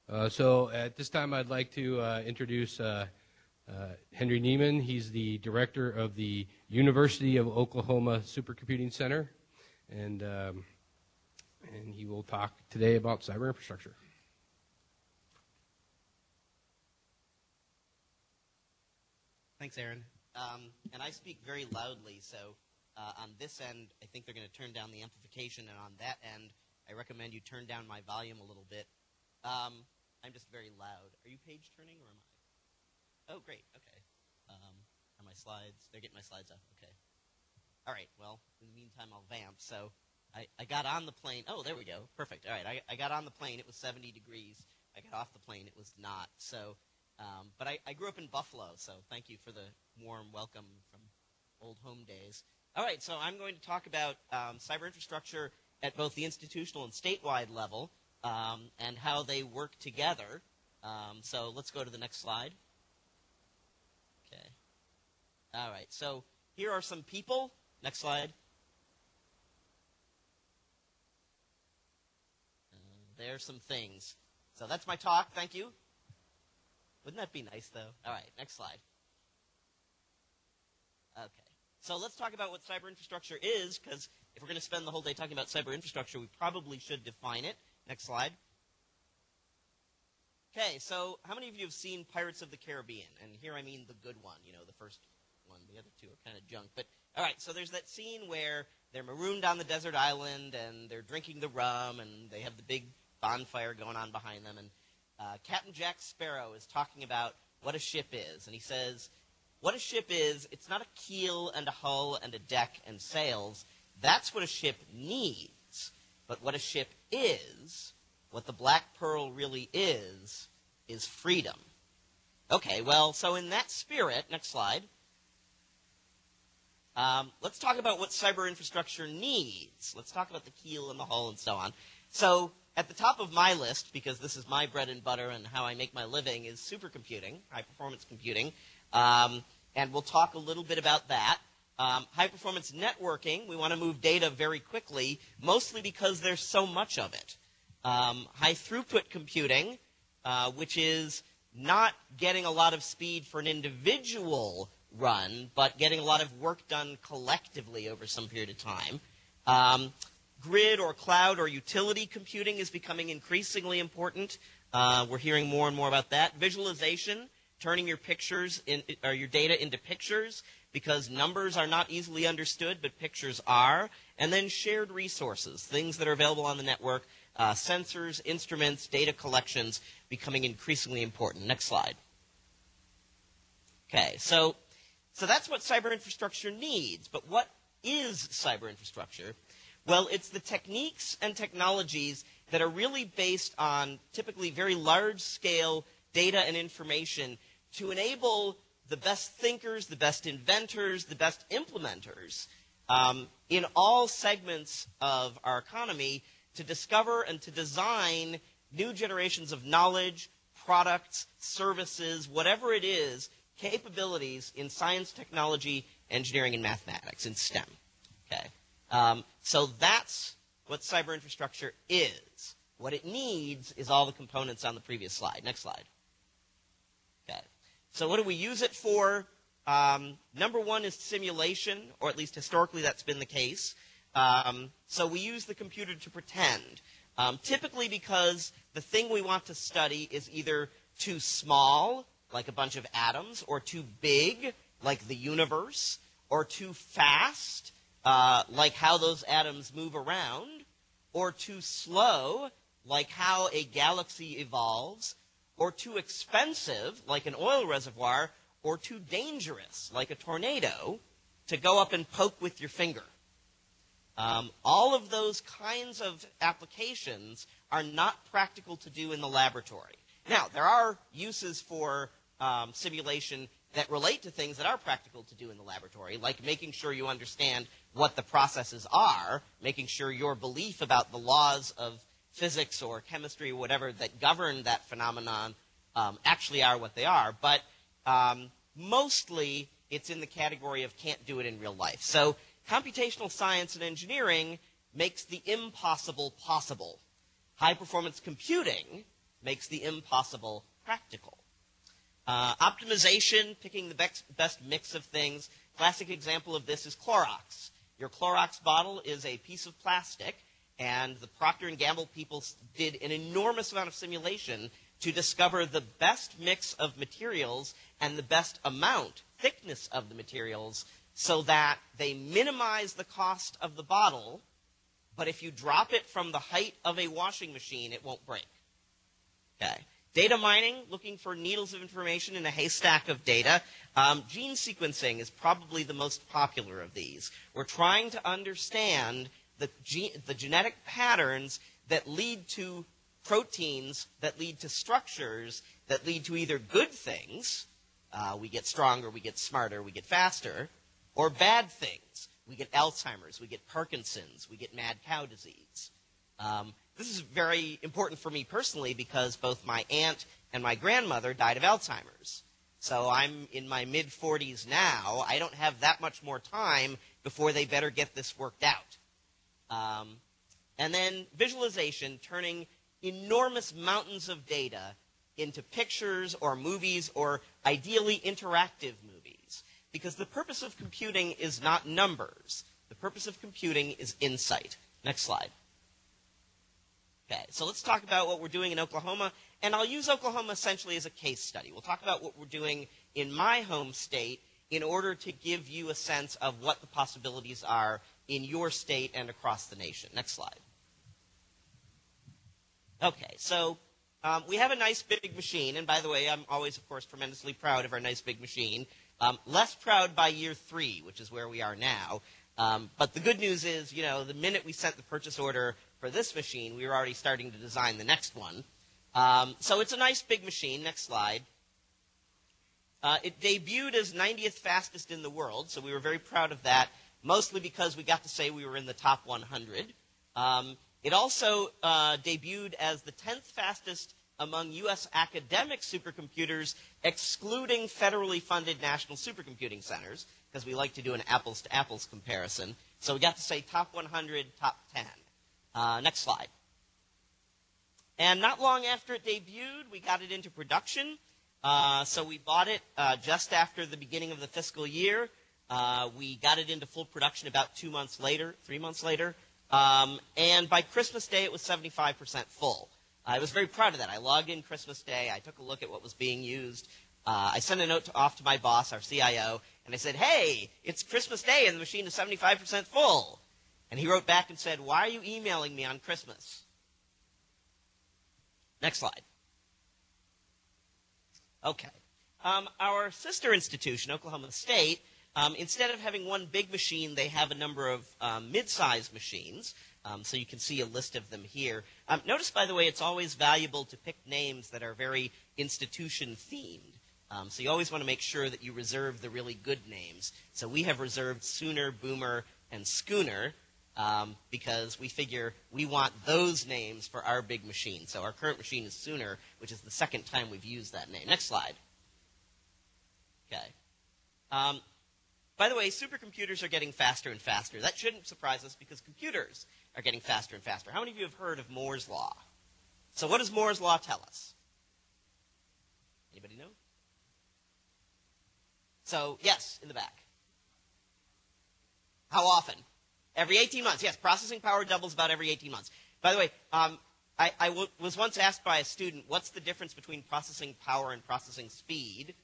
So at this time, I'd like to introduce Henry Neeman. He's the director of the University of Oklahoma Supercomputing Center, and he will talk today about cyber infrastructure. Thanks, Aaron. And I speak very loudly, so on this end, I think they're going to turn down the amplification, and on that end, I recommend you turn down my volume a little bit. I'm just very loud. Are you page turning, or am I? Oh, great. Okay. Are my slides? They're getting my slides up. Okay. All right. Well, in the meantime, I'll vamp. So I got on the plane. Oh, there we go. Perfect. All right. I got on the plane. It was 70 degrees. I got off the plane. It was not. So, but I grew up in Buffalo, so thank you for the warm welcome from old home days. All right. So I'm going to talk about cyber infrastructure at both the institutional and statewide level. And how they work together. So let's go to the next slide. Okay. All right. So here are some people. Next slide. There's some things. So that's my talk. Thank you. Wouldn't that be nice, though? All right. Next slide. Okay. So let's talk about what cyber infrastructure is, because if we're going to spend the whole day talking about cyber infrastructure, we probably should define it. Next slide. Okay, so how many of you have seen Pirates of the Caribbean? And here I mean the good one, you know, the first one. The other two are kind of junk. But, all right, so there's that scene where they're marooned on the desert island, and they're drinking the rum, and they have the big bonfire going on behind them. And Captain Jack Sparrow is talking about what a ship is. And he says, what a ship is, it's not a keel and a hull and a deck and sails. That's what a ship needs. But what a ship is, what the Black Pearl really is freedom. Okay, well, so in that spirit, next slide, let's talk about what cyber infrastructure needs. Let's talk about the keel and the hull and so on. So at the top of my list, because this is my bread and butter and how I make my living, is supercomputing, high-performance computing. And we'll talk a little bit about that. High-performance networking, we want to move data very quickly, mostly because there's so much of it. High-throughput computing, which is not getting a lot of speed for an individual run, but getting a lot of work done collectively over some period of time. Grid or cloud or utility computing is becoming increasingly important. We're hearing more and more about that. Visualization, turning your pictures or your data into pictures, because numbers are not easily understood, but pictures are. And then shared resources, things that are available on the network, sensors, instruments, data collections, becoming increasingly important. Next slide. Okay, so that's what cyber infrastructure needs. But what is cyber infrastructure? Well, it's the techniques and technologies that are really based on typically very large-scale data and information to enable the best thinkers, the best inventors, the best implementers in all segments of our economy to discover and to design new generations of knowledge, products, services, whatever it is, capabilities in science, technology, engineering, and mathematics, in STEM. Okay. So that's what cyber infrastructure is. What it needs is all the components on the previous slide. Next slide. Okay. So what do we use it for? Number one is simulation, or at least historically that's been the case. So we use the computer to pretend, typically because the thing we want to study is either too small, like a bunch of atoms, or too big, like the universe, or too fast, like how those atoms move around, or too slow, like how a galaxy evolves, or too expensive, like an oil reservoir, or too dangerous, like a tornado, to go up and poke with your finger. All of those kinds of applications are not practical to do in the laboratory. Now, there are uses for simulation that relate to things that are practical to do in the laboratory, like making sure you understand what the processes are, making sure your belief about the laws of physics or chemistry or whatever that govern that phenomenon actually are what they are. But mostly it's in the category of can't do it in real life. So computational science and engineering makes the impossible possible. High-performance computing makes the impossible practical. Optimization, picking the best mix of things. Classic example of this is Clorox. Your Clorox bottle is a piece of plastic, and the Procter & Gamble people did an enormous amount of simulation to discover the best mix of materials and the best amount, thickness of the materials, so that they minimize the cost of the bottle, but if you drop it from the height of a washing machine, it won't break. Okay. Data mining, looking for needles of information in a haystack of data. Gene sequencing is probably the most popular of these. We're trying to understand the genetic patterns that lead to proteins, that lead to structures, that lead to either good things, we get stronger, we get smarter, we get faster, or bad things. We get Alzheimer's, we get Parkinson's, we get mad cow disease. This is very important for me personally because both my aunt and my grandmother died of Alzheimer's. So I'm in my mid-40s now. I don't have that much more time before they better get this worked out. And then visualization, turning enormous mountains of data into pictures or movies or ideally interactive movies. Because the purpose of computing is not numbers. The purpose of computing is insight. Next slide. Okay, so let's talk about what we're doing in Oklahoma. And I'll use Oklahoma essentially as a case study. We'll talk about what we're doing in my home state in order to give you a sense of what the possibilities are in your state and across the nation. Next slide. Okay, so we have a nice big machine. And by the way, I'm always, of course, tremendously proud of our nice big machine. Less proud by year 3, which is where we are now. But the good news is, you know, the minute we sent the purchase order for this machine, we were already starting to design the next one. So it's a nice big machine. Next slide. It debuted as 90th fastest in the world, so we were very proud of that, mostly because we got to say we were in the top 100. It also debuted as the 10th fastest among U.S. academic supercomputers, excluding federally funded national supercomputing centers, because we like to do an apples-to-apples comparison. So we got to say top 100, top 10. Next slide. And not long after it debuted, we got it into production. So we bought it just after the beginning of the fiscal year. We got it into full production about 2 months later, 3 months later. And by Christmas Day, it was 75% full. I was very proud of that. I logged in Christmas Day. I took a look at what was being used. I sent a note off to my boss, our CIO, and I said, hey, it's Christmas Day and the machine is 75% full. And he wrote back and said, why are you emailing me on Christmas? Next slide. Okay. Our sister institution, Oklahoma State, instead of having one big machine, they have a number of mid-sized machines. So you can see a list of them here. Notice, by the way, it's always valuable to pick names that are very institution-themed. So you always want to make sure that you reserve the really good names. So we have reserved Sooner, Boomer, and Schooner because we figure we want those names for our big machine. So our current machine is Sooner, which is the second time we've used that name. Next slide. Okay. By the way, supercomputers are getting faster and faster. That shouldn't surprise us because computers are getting faster and faster. How many of you have heard of Moore's Law? So what does Moore's Law tell us? Anybody know? So, yes, in the back. How often? Every 18 months. Yes, processing power doubles about every 18 months. By the way, I was once asked by a student, what's the difference between processing power and processing speed?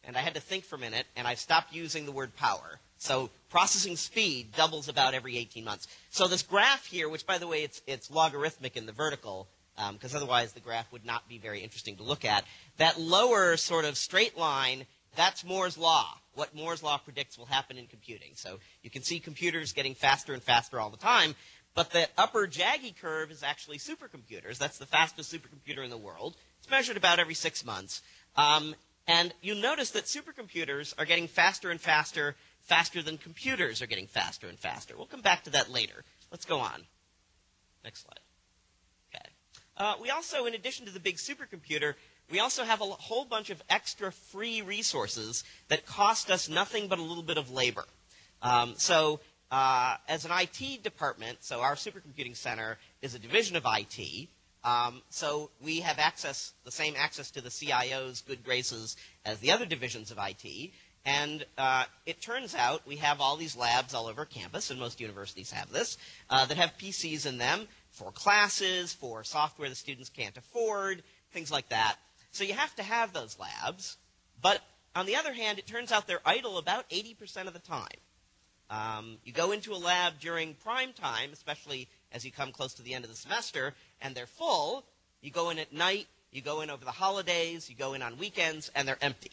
And I had to think for a minute, and I stopped using the word power. So processing speed doubles about every 18 months. So this graph here, which, by the way, it's logarithmic in the vertical, because otherwise the graph would not be very interesting to look at. That lower sort of straight line, that's Moore's Law, what Moore's Law predicts will happen in computing. So you can see computers getting faster and faster all the time. But the upper jaggy curve is actually supercomputers. That's the fastest supercomputer in the world. It's measured about every 6 months. And you'll notice that supercomputers are getting faster and faster, faster than computers are getting faster and faster. We'll come back to that later. Let's go on. Next slide. Okay. We also, in addition to the big supercomputer, we also have a whole bunch of extra free resources that cost us nothing but a little bit of labor. So as an IT department, so our supercomputing center is a division of IT. So we have access, the same access to the CIO's good graces as the other divisions of IT. And it turns out we have all these labs all over campus, and most universities have this, that have PCs in them for classes, for software the students can't afford, things like that. So you have to have those labs. But on the other hand, it turns out they're idle about 80% of the time. You go into a lab during prime time, especially as you come close to the end of the semester, and they're full. You go in at night, you go in over the holidays, you go in on weekends, and they're empty.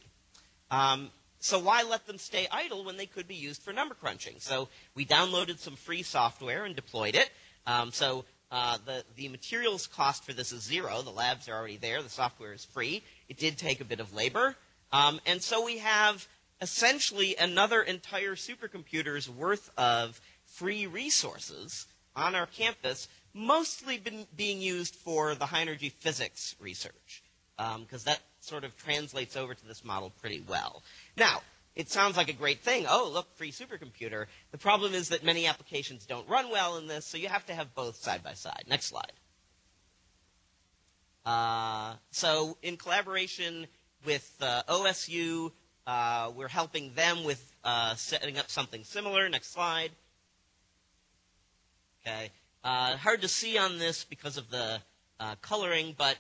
So why let them stay idle when they could be used for number crunching? So we downloaded some free software and deployed it. The materials cost for this is zero. The labs are already there. The software is free. It did take a bit of labor. And so we have essentially another entire supercomputer's worth of free resources on our campus, mostly being used for the high-energy physics research, because that sort of translates over to this model pretty well. Now, it sounds like a great thing. Oh, look, free supercomputer. The problem is that many applications don't run well in this, so you have to have both side by side. Next slide. So in collaboration with OSU, we're helping them with setting up something similar. Next slide. Okay. Hard to see on this because of the coloring, but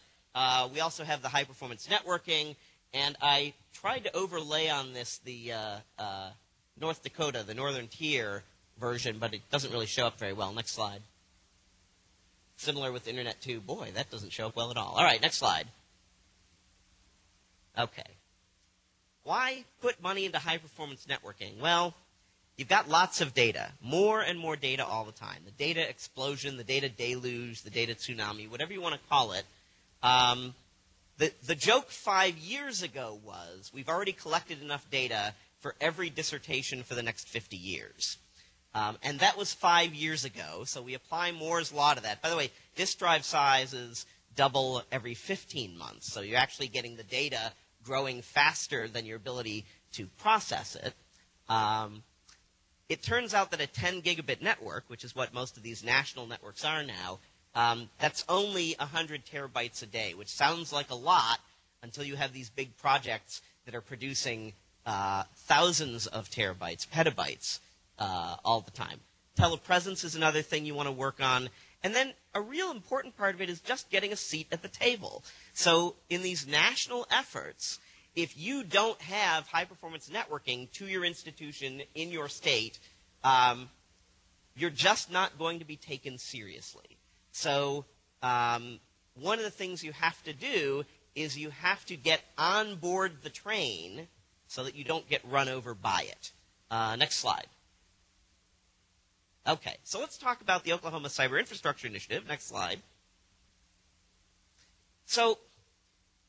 we also have the high-performance networking, and I tried to overlay on this the North Dakota, the Northern Tier version, but it doesn't really show up very well. Next slide. Similar with Internet 2. Boy, that doesn't show up well at all. All right, next slide. Okay. Why put money into high-performance networking? Well, you've got lots of data, more and more data all the time. The data explosion, the data deluge, the data tsunami, whatever you want to call it. The joke 5 years ago was we've already collected enough data for every dissertation for the next 50 years. And that was 5 years ago, so we apply Moore's law to that. By the way, disk drive sizes double every 15 months, so you're actually getting the data growing faster than your ability to process it. It turns out that a 10 gigabit network, which is what most of these national networks are now, that's only 100 terabytes a day, which sounds like a lot until you have these big projects that are producing thousands of terabytes, petabytes, all the time. Telepresence is another thing you want to work on. And then a real important part of it is just getting a seat at the table. So in these national efforts, if you don't have high-performance networking to your institution in your state, you're just not going to be taken seriously. So one of the things you have to do is you have to get on board the train so that you don't get run over by it. Next slide. Okay, so let's talk about the Oklahoma Cyberinfrastructure Initiative. Next slide. So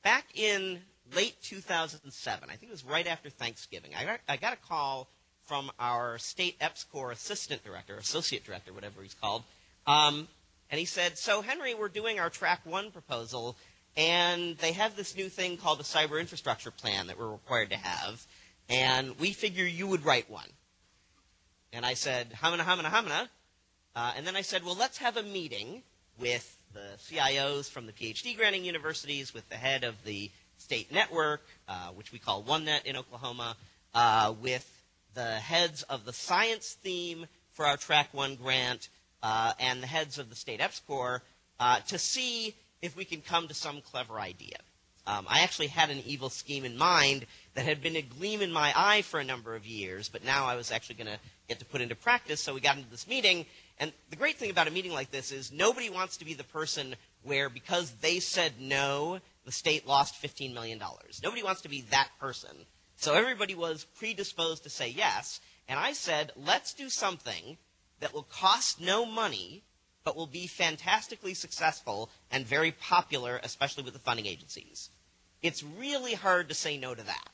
back in late 2007, I think it was right after Thanksgiving, I got a call from our state EPSCoR assistant director, associate director, whatever he's called, and he said, so Henry, we're doing our Track 1 proposal, and they have this new thing called a cyber infrastructure plan that we're required to have, and we figure you would write one. And I said, hamina. And then I said, well, let's have a meeting with the CIOs from the PhD granting universities, with the head of the state network, which we call OneNet in Oklahoma, with the heads of the science theme for our Track 1 grant, and the heads of the state EPSCoR, to see if we can come to some clever idea. I actually had an evil scheme in mind that had been a gleam in my eye for a number of years, but now I was actually going to get to put into practice, so we got into this meeting. And the great thing about a meeting like this is nobody wants to be the person where, because they said no, the state lost $15 million. Nobody wants to be that person. So everybody was predisposed to say yes, and I said, let's do something that will cost no money, but will be fantastically successful and very popular, especially with the funding agencies. It's really hard to say no to that.